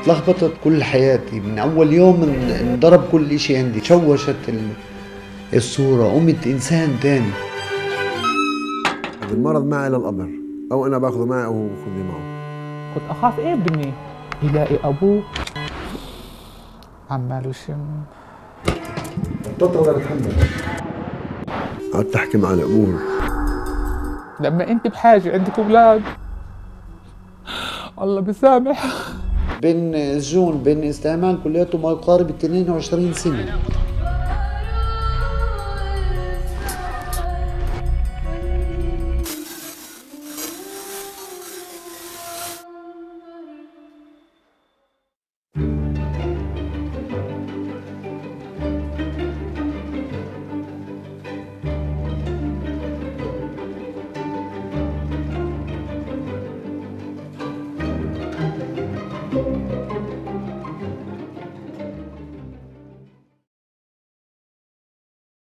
تلخبطت كل حياتي من أول يوم انضرب كل إشي عندي، تشوشت الصورة، قمت إنسان تاني. هذا المرض معي للقبر، أو أنا باخذه معي أو هو باخذني معه. كنت أخاف ابني يلاقي أبوه عمال يشم. بطلت أقدر أتحمل، قعدت أحكي مع الأمور. لما أنت بحاجة عندك أولاد الله بيسامح. بين السجون بين استعمال كلياته ما يقارب 22 سنة.